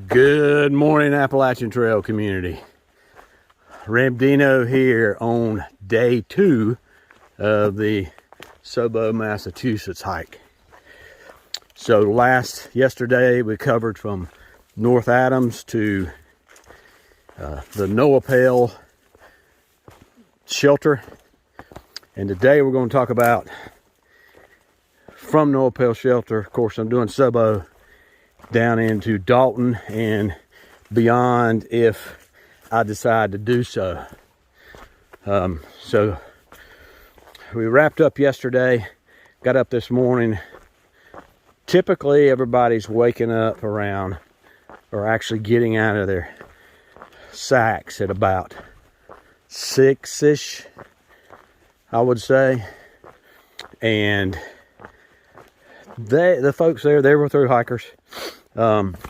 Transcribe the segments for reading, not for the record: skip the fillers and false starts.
Good morning, Appalachian Trail community. Ramdino here on day 2 of the SOBO, Massachusetts hike. So yesterday we covered from North Adams to the Noepel shelter, and today we're going to talk about from Noepel shelter. Of course, I'm doing SOBO down into Dalton and beyond if I decide to do so. So we wrapped up yesterday, got up this morning. Typically everybody's waking up around, or actually getting out of their sacks at about 6-ish, I would say. And the folks there, they were through hikers.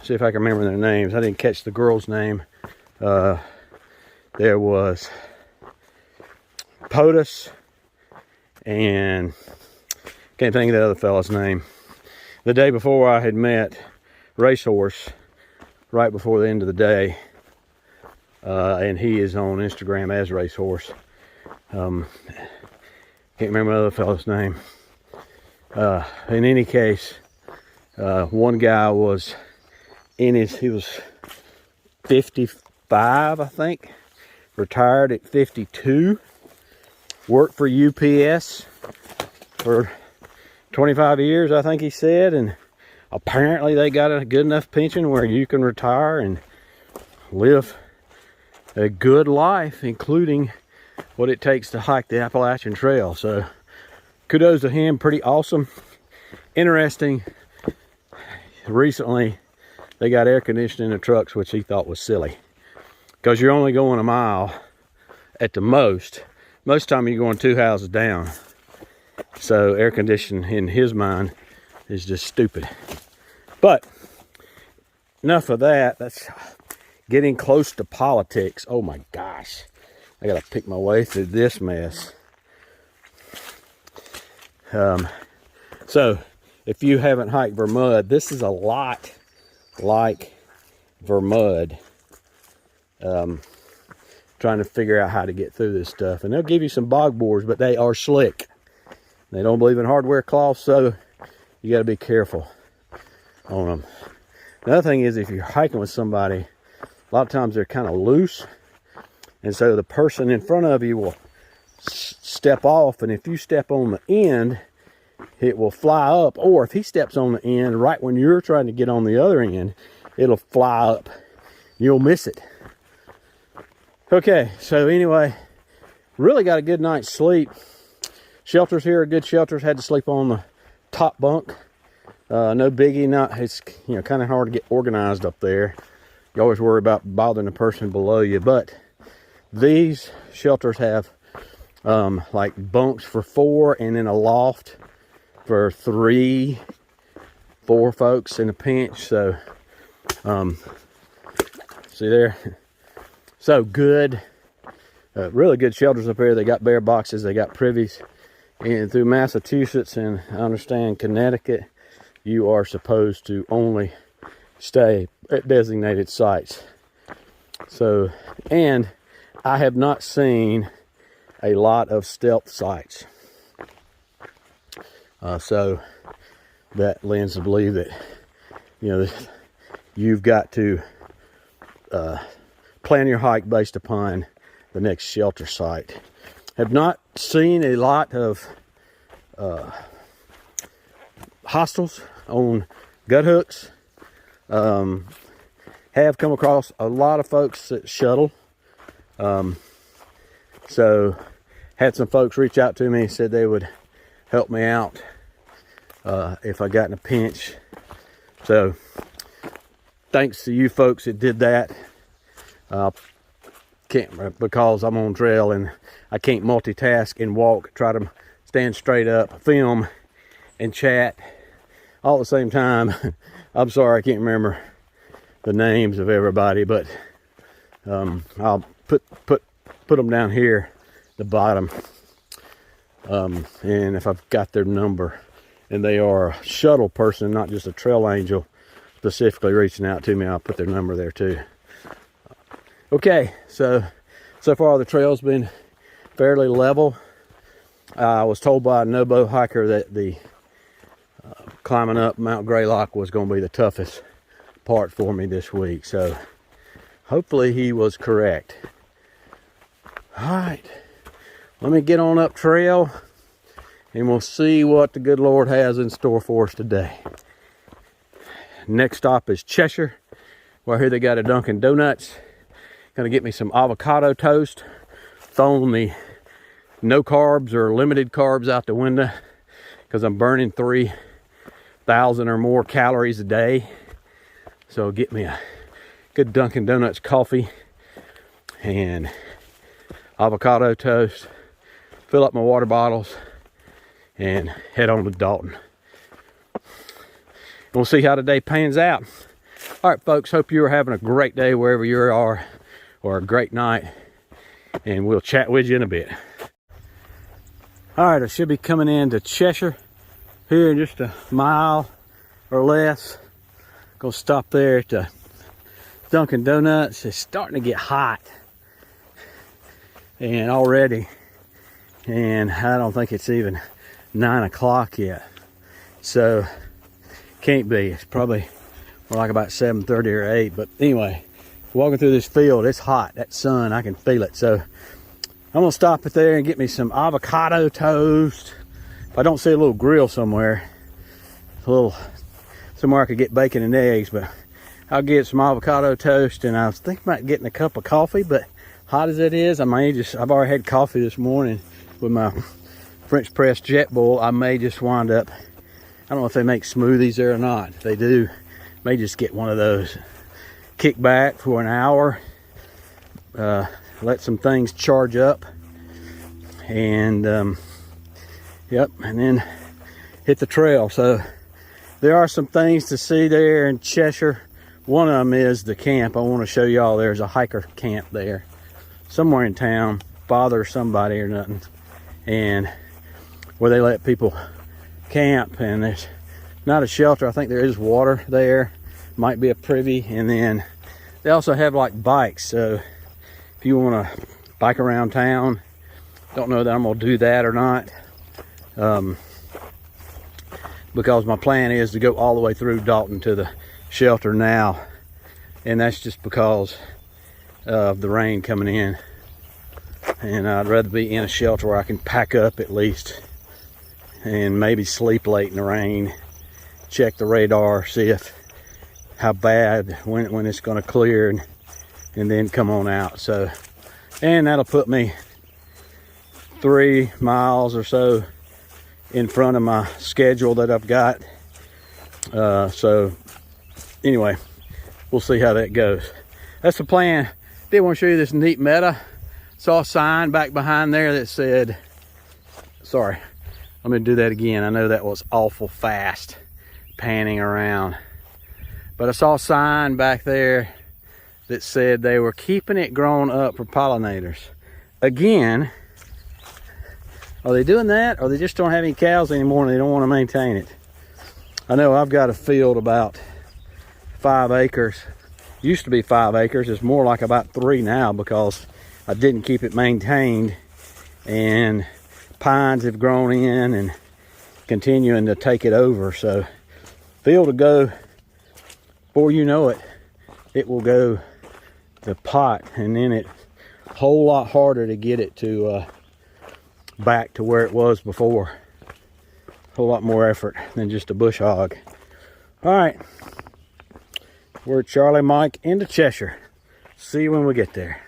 See if I can remember their names. I didn't catch the girl's name. There was POTUS and can't think of the other fella's name. The day before I had met Racehorse right before the end of the day, and he is on Instagram as Racehorse. Can't remember the other fella's name. In any case, one guy was he was 55, I think, retired at 52, worked for UPS for 25 years, I think he said, and apparently they got a good enough pension where you can retire and live a good life, including what it takes to hike the Appalachian Trail. So kudos to him, pretty awesome. Interesting, recently they got air conditioning in the trucks, which he thought was silly, because you're only going a mile at the most. Most time you're going 2 houses down. So air conditioning in his mind is just stupid. But enough of that. That's getting close to politics. Oh my gosh, I gotta pick my way through this mess. So if you haven't hiked Vermont, this is a lot like Vermont. Trying to figure out how to get through this stuff, and they'll give you some bog boards, but they are slick. They don't believe in hardware cloth, so you got to be careful on them. Another thing is, if you're hiking with somebody, a lot of times they're kind of loose, and so the person in front of you will step off, and if you step on the end, it will fly up. Or if he steps on the end right when you're trying to get on the other end, it'll fly up. You'll miss it. Okay, so anyway, really got a good night's sleep. Shelters here are good shelters. Had to sleep on the top bunk. No biggie. It's kind of hard to get organized up there. You always worry about bothering the person below you. But these shelters have like bunks for 4, and then a loft for 3-4 folks in a pinch. So see there. So good, really good shelters up here. They got bear boxes, they got privies. And through Massachusetts, and I understand Connecticut, you are supposed to only stay at designated sites. So, and I have not seen a lot of stealth sites. So that lends to believe that, you've got to plan your hike based upon the next shelter site. Have not seen a lot of hostels on gut hooks. Have come across a lot of folks at Shuttle. So had some folks reach out to me, said they would help me out if I got in a pinch. So thanks to you folks that did that. Can't, because I'm on trail and I can't multitask and walk, try to stand straight up, film and chat all at the same time. I'm sorry I can't remember the names of everybody, but I'll put them down here at the bottom. And if I've got their number, and they are a shuttle person, not just a trail angel, specifically reaching out to me. I'll put their number there too. Okay, so far the trail's been fairly level. I was told by a Noepel hiker that the climbing up Mount Greylock was going to be the toughest part for me this week, so hopefully he was correct. All right, let me get on up trail and we'll see what the good Lord has in store for us today. Next stop is Cheshire, where I hear they got a Dunkin' Donuts. Gonna get me some avocado toast, throwing the no carbs or limited carbs out the window because I'm burning 3,000 or more calories a day. So get me a good Dunkin' Donuts coffee and avocado toast, fill up my water bottles, and head on to Dalton. We'll see how today pans out. All right, folks, hope you are having a great day wherever you are, or a great night, and we'll chat with you in a bit. All right, I should be coming into Cheshire here in just a mile or less. Gonna stop there at the Dunkin' Donuts. It's starting to get hot and already, and I don't think it's even 9 o'clock yet, so can't be. It's probably more like about 7:30 or 8. But anyway, walking through this field, it's hot. That sun, I can feel it. So I'm gonna stop it there and get me some avocado toast. If I don't see a little grill somewhere, somewhere I could get bacon and eggs, but I'll get some avocado toast. And I was thinking about getting a cup of coffee, but hot as it is, I've already had coffee this morning with my French press jet bowl. I may just wind up, I don't know if they make smoothies there or not. If they do, may just get one of those. Kick back for an hour, let some things charge up, and yep, and then hit the trail. So there are some things to see there in Cheshire. One of them is the camp. I want to show y'all. There's a hiker camp there somewhere in town, father or somebody or nothing, and where they let people camp. And there's not a shelter. I think there is water there, might be a privy, and then they also have like bikes. So if you want to bike around town, don't know that I'm gonna do that or not, because my plan is to go all the way through Dalton to the shelter now, and that's just because of the rain coming in, and I'd rather be in a shelter where I can pack up at least and maybe sleep late in the rain, check the radar, see how bad, when it's going to clear, and then come on out. So, and that'll put me 3 miles or so in front of my schedule that I've got. So anyway, we'll see how that goes. That's the plan. Did want to show you this neat meta. Saw a sign back behind there that said, sorry, let me do that again. I know that was awful fast panning around, but I saw a sign back there that said they were keeping it grown up for pollinators. Again, are they doing that, or they just don't have any cows anymore and they don't want to maintain it? I know I've got a field about 5 acres. Used to be 5 acres. It's more like about 3 now because I didn't keep it maintained, and pines have grown in and continuing to take it over. So field to go, before you know it, it will go to pot, and then it's a whole lot harder to get it to back to where it was before. A whole lot more effort than just a bush hog. All right, we're Charlie Mike into Cheshire. See you when we get there.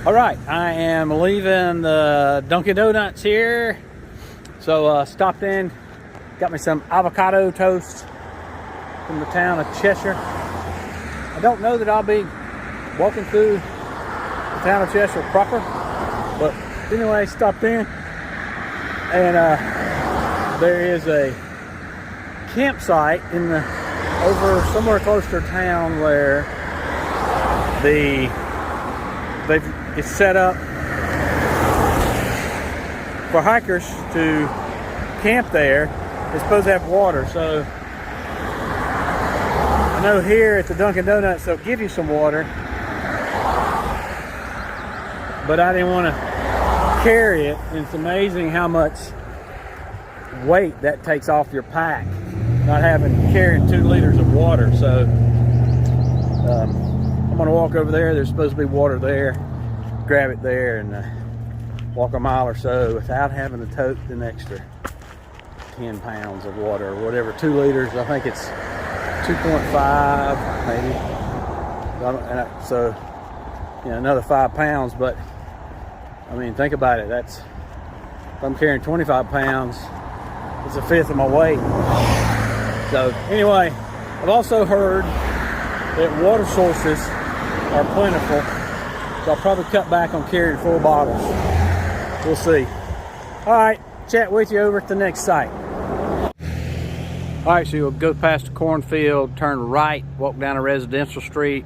All right, I am leaving the Dunkin' Donuts here. So stopped in, got me some avocado toast from the town of Cheshire. I don't know that I'll be walking through the town of Cheshire proper, but anyway, stopped in, and there is a campsite in the over somewhere close to town where it's set up for hikers to camp there. It's supposed to have water, so I know here at the Dunkin' Donuts they'll give you some water, but I didn't want to carry it. And it's amazing how much weight that takes off your pack, not having carried 2 liters of water. So I'm gonna walk over there. There's supposed to be water there, grab it there, and walk a mile or so without having to tote an extra 10 pounds of water or whatever. 2 liters, I think it's 2.5 maybe. So you know, another 5 pounds. But I mean, think about it. That's, if I'm carrying 25 pounds, it's a fifth of my weight. So anyway, I've also heard that water sources are plentiful, so I'll probably cut back on carrying full bottles. We'll see. All right, chat with you over at the next site. All right, so you'll go past the cornfield, turn right, walk down a residential street,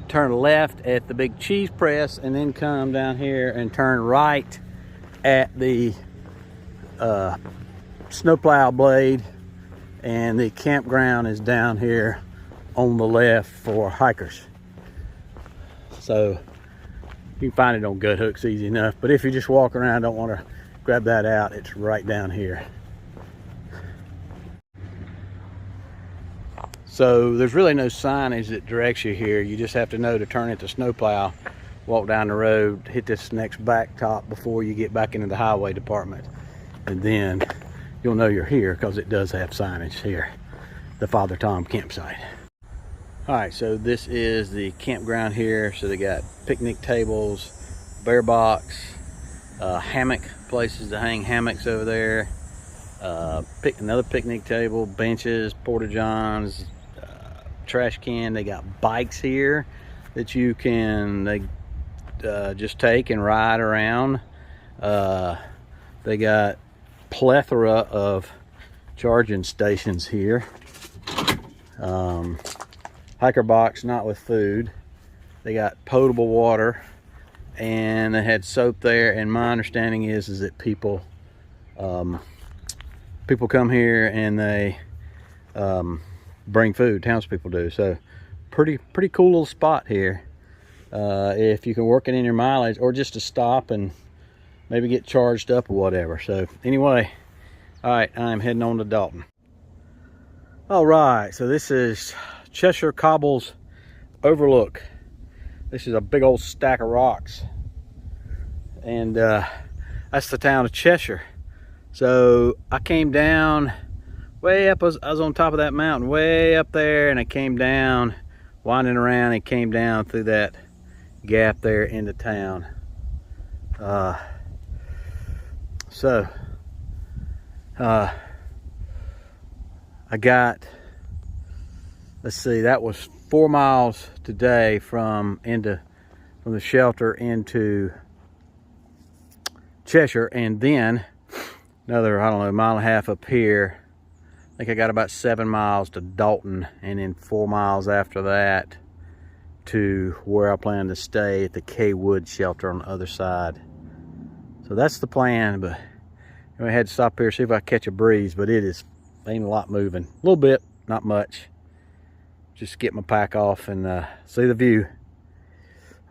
turn left at the big cheese press, and then come down here and turn right at the snowplow blade, and the campground is down here on the left for hikers. So you can find it on gut hooks easy enough, but if you just walk around, don't want to grab that out, it's right down here. So there's really no signage that directs you here. You just have to know to turn at the snowplow, walk down the road, hit this next blacktop before you get back into the highway department, and then you'll know you're here because it does have signage here, the Father Tom campsite. All right, so this is the campground here. So they got picnic tables, bear box, hammock places to hang hammocks over there, another picnic table, benches, porta-johns, trash can. They got bikes here that you can just take and ride around. They got plethora of charging stations here. Hiker box, not with food. They got potable water, and they had soap there. And my understanding is that people come here and they bring food. Townspeople do. So pretty cool little spot here. If you can work it in your mileage, or just to stop and maybe get charged up or whatever. So anyway, all right, I'm heading on to Dalton. All right, so this is Cheshire Cobbles Overlook. This is a big old stack of rocks, and that's the town of Cheshire. So I came down way up. I was on top of that mountain way up there, and I came down, winding around, and came down through that gap there into town. I got, let's see, that was 4 miles today from the shelter into Cheshire, and then another, I don't know, mile and a half up here. I think I got about 7 miles to Dalton, and then 4 miles after that to where I plan to stay at the K Wood shelter on the other side. So that's the plan, but I had to stop here, see if I catch a breeze, but it ain't a lot moving. A little bit, not much. Just get my pack off and see the view.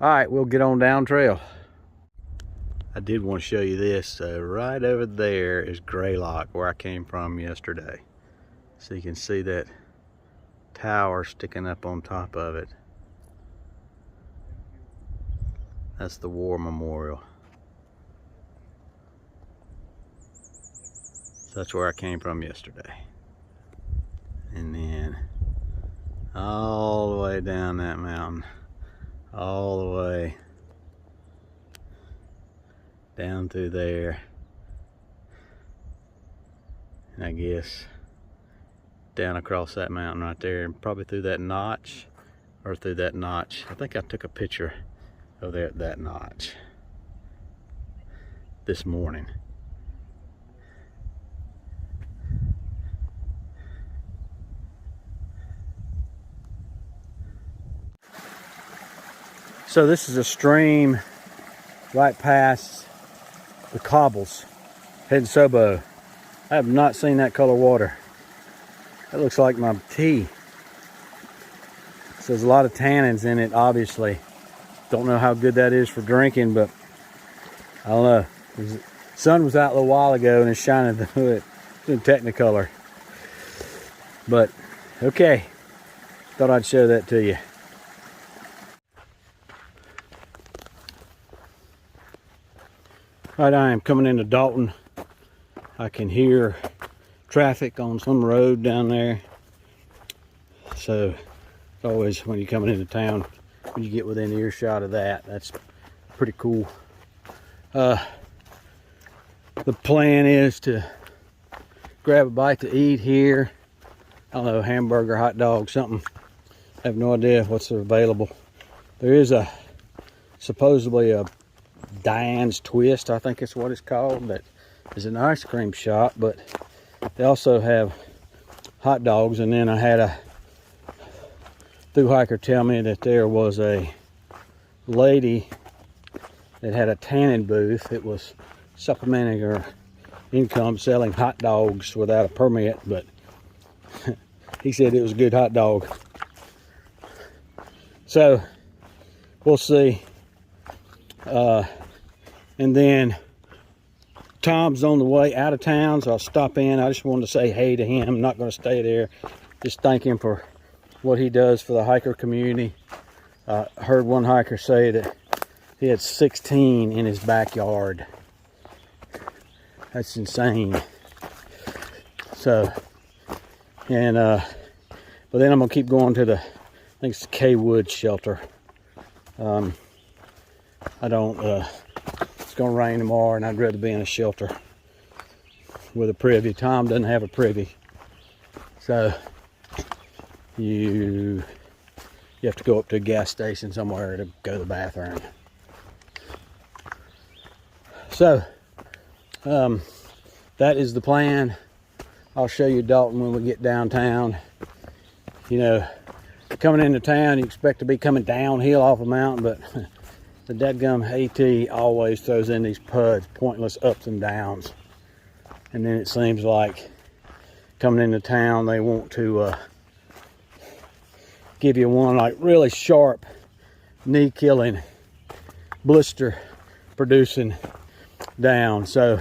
All right, we'll get on down trail. I did want to show you this. Right over there is Greylock, where I came from yesterday. So you can see that tower sticking up on top of it. That's the war memorial. So that's where I came from yesterday. And then all the way down that mountain, all the way down through there, and I guess down across that mountain right there, and probably through that notch, or through that notch. I think I took a picture over there at that notch this morning. So this is a stream right past the cobbles heading SOBO. I have not seen that color water. That looks like my tea. So there's a lot of tannins in it, obviously. Don't know how good that is for drinking, but I don't know. The sun was out a little while ago and it's shining through it. It's in Technicolor. But, okay. Thought I'd show that to you. All right, I am coming into Dalton. I can hear traffic on some road down there. So, it's always when you're coming into town, when you get within earshot of that, that's pretty cool. The plan is to grab a bite to eat here. I don't know, hamburger, hot dog, something. I have no idea what's available. There is supposedly a Diane's Twist, I think it's what it's called, that is an ice cream shop, but they also have hot dogs. And then I had a thru hiker tell me that there was a lady that had a tanning booth. It was supplementing her income selling hot dogs without a permit, but he said it was a good hot dog. So we'll see. And then Tom's on the way out of town, so I'll stop in. I just wanted to say hey to him. I'm not going to stay there. Just thank him for what he does for the hiker community. I heard one hiker say that he had 16 in his backyard. That's insane. So, and but then I'm gonna keep going to the, I think it's the K Wood shelter. I don't. It's gonna rain tomorrow, and I'd rather be in a shelter with a privy. Tom doesn't have a privy, so you have to go up to a gas station somewhere to go to the bathroom. So that is the plan. I'll show you Dalton when we get downtown. You know, coming into town, you expect to be coming downhill off a mountain, but the dadgum AT always throws in these PUDs, pointless ups and downs. And then it seems like coming into town, they want to give you one like really sharp, knee killing, blister producing down. So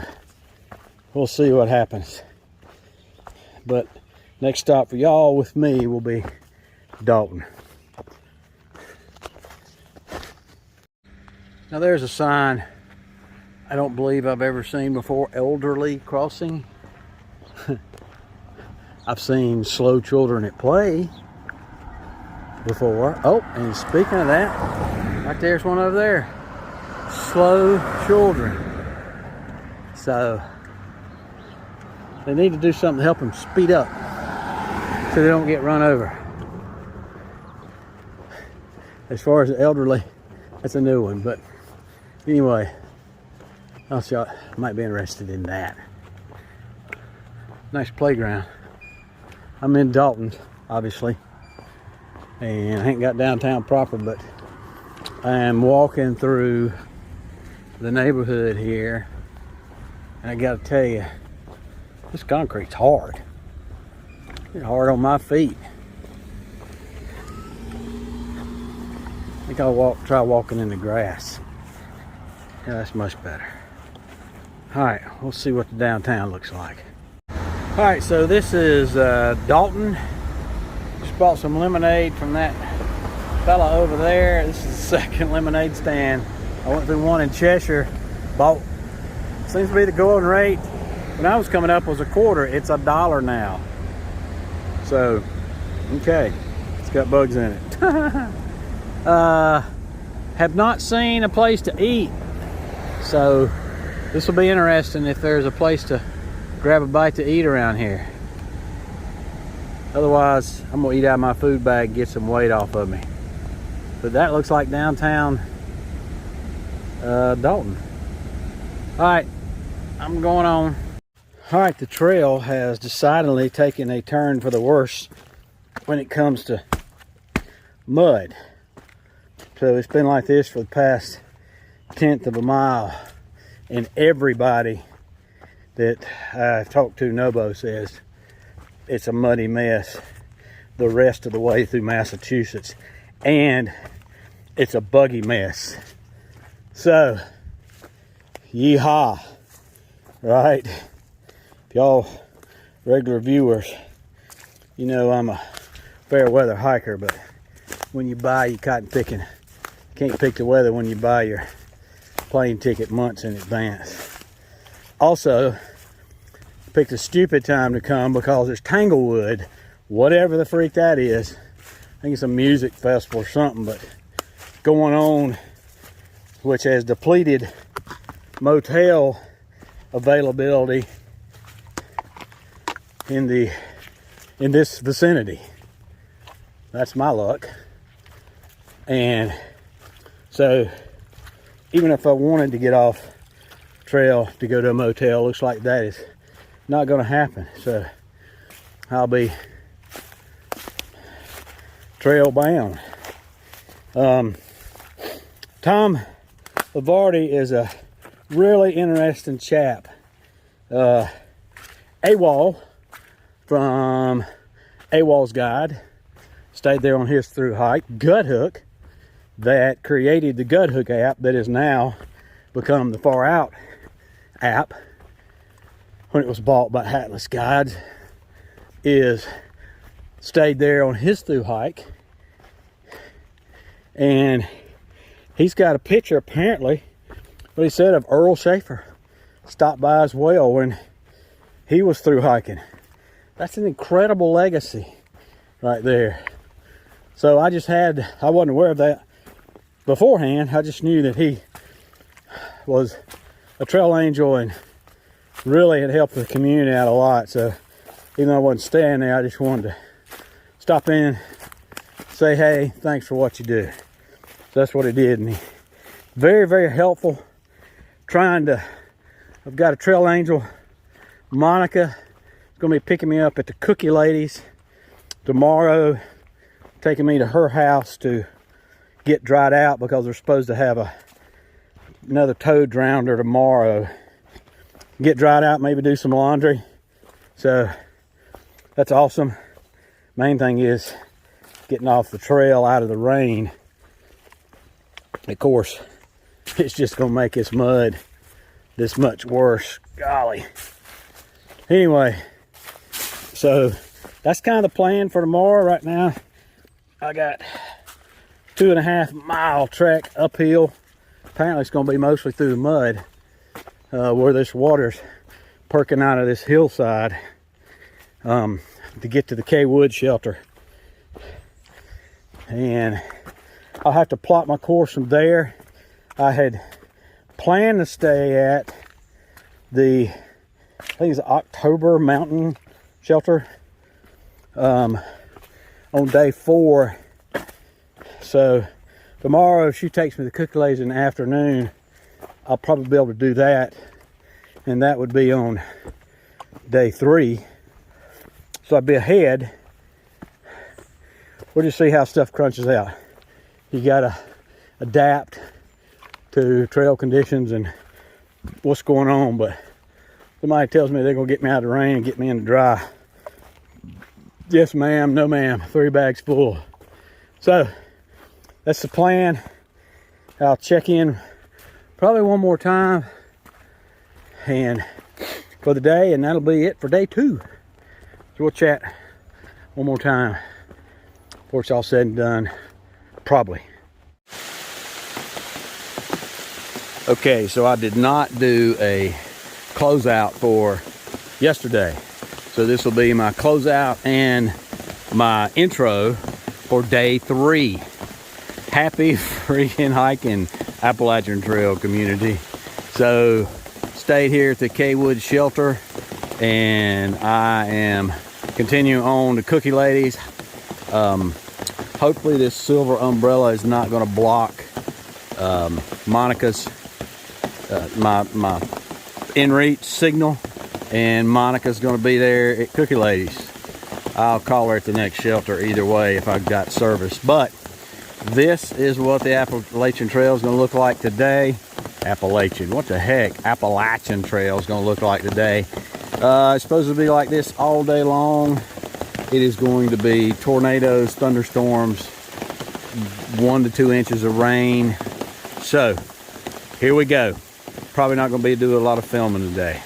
we'll see what happens. But next stop for y'all with me will be Dalton. Now there's a sign I don't believe I've ever seen before: elderly crossing. I've seen slow children at play before. Oh, and speaking of that, right there's one over there. Slow children. So they need to do something to help them speed up so they don't get run over. As far as the elderly, that's a new one, but anyway, I might be interested in that. Nice playground. I'm in Dalton, obviously, and I ain't got downtown proper, but I am walking through the neighborhood here, and I gotta tell you, this concrete's hard. It's hard on my feet. I think I'll try walking in the grass. Yeah, that's much better. Alright, we'll see what the downtown looks like. Alright, so this is Dalton. Just bought some lemonade from that fella over there. This is the second lemonade stand. I went through one in Cheshire. Bought, seems to be the going rate. When I was coming up was $0.25. It's $1 now. So, okay. It's got bugs in it. Have not seen a place to eat. So, this will be interesting if there's a place to grab a bite to eat around here. Otherwise, I'm gonna eat out of my food bag, get some weight off of me. But that looks like downtown Dalton. All right, I'm going on. All right, the trail has decidedly taken a turn for the worse when it comes to mud. So it's been like this for the past 1/10 of a mile, and everybody that I've talked to, Nobo, says it's a muddy mess the rest of the way through Massachusetts. and it's a buggy mess. So, yeehaw, right? If y'all regular viewers, you know I'm a fair weather hiker, but when you buy your cotton picking, can't pick the weather when you buy your plane ticket months in advance. Also, picked a stupid time to come because there's Tanglewood, whatever the freak that is. I think it's a music festival or something, but going on, which has depleted motel availability in this vicinity. That's my luck. And so even if I wanted to get off trail to go to a motel, looks like that is not going to happen. So I'll be trail bound. Tom Lavardi is a really interesting chap. AWOL from AWOL's Guide, stayed there on his through hike. Gut Hook, that created the Gut Hook app that has now become the Far Out app when it was bought by Atlas Guides, is stayed there on his through hike. And he's got a picture, apparently, what he said, of Earl Schaefer stopped by as well when he was through hiking. That's an incredible legacy right there. So I wasn't aware of that beforehand. I just knew that he was a trail angel and really had helped the community out a lot. So even though I wasn't staying there, I just wanted to stop in, say, hey, thanks for what you do. So that's what he did. And he, very, very helpful. I've got a trail angel, Monica, is going to be picking me up at the Cookie Ladies tomorrow, taking me to her house to get dried out because they're supposed to have another toad rounder tomorrow. Get dried out, maybe do some laundry. So that's awesome. Main thing is getting off the trail out of the rain. Of course, it's just gonna make this mud this much worse. Golly. Anyway, so that's kind of the plan for tomorrow. Right now, I got 2.5 mile trek uphill. Apparently it's gonna be mostly through the mud, where this water's perking out of this hillside, to get to the K Wood shelter. And I'll have to plot my course from there. I had planned to stay at I think it's October Mountain Shelter on day 4. So tomorrow, if she takes me to Cookie Ladies in the afternoon, I'll probably be able to do that, and that would be on day 3. So I'd be ahead. We'll just see how stuff crunches out. You gotta adapt to trail conditions and what's going on, but somebody tells me they're gonna get me out of the rain and get me in the dry. Yes ma'am, no ma'am, 3 bags full. So that's the plan. I'll check in probably one more time and for the day, and that'll be it for day 2. So we'll chat one more time before it's all said and done, probably. Okay, so I did not do a closeout for yesterday. So this will be my closeout and my intro for day 3. Happy freaking hiking, Appalachian Trail community. So stayed here at the K Wood shelter, and I am continuing on to Cookie Ladies. Hopefully this silver umbrella is not going to block Monica's my inReach signal, and Monica's going to be there at Cookie Ladies. I'll call her at the next shelter either way if I've got service. But this is what the Appalachian Trail is going to look like today. Appalachian, what the heck? Appalachian Trail is going to look like today. It's supposed to be like this all day long. It is going to be tornadoes, thunderstorms, 1 to 2 inches of rain. So here we go. Probably not going to be doing a lot of filming today.